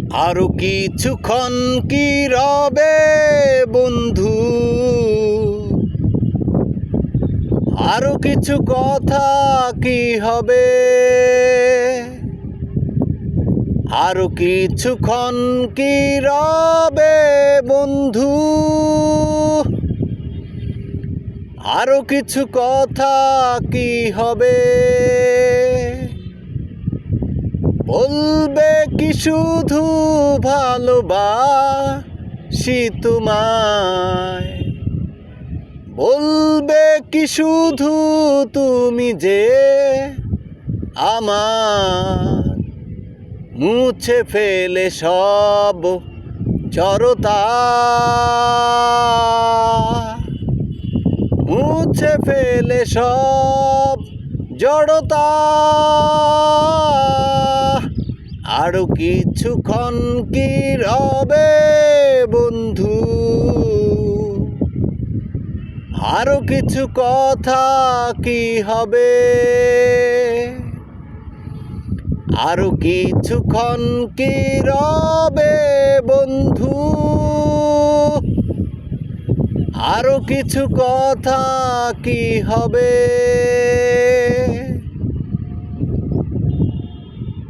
আরো কিছুক্ষণ কি রবে বন্ধু, আরো কিছু কথা কি হবে, আরো কিছুক্ষণ কি রবে বন্ধু, আরো কিছু কথা কি হবে। বলবে কি শুধু ভালোবাসি তোমায়, বলবে কি শুধু তুমি যে আমার, মুছে ফেলে সব জড়তা, মুছে ফেলে সব জড়তা। আরো কিছুক্ষণ কি রবে বন্ধু, আরো কিছু কথা কি হবে, আরো কিছুক্ষণ কি রবে বন্ধু, আরো কিছু কথা কি হবে।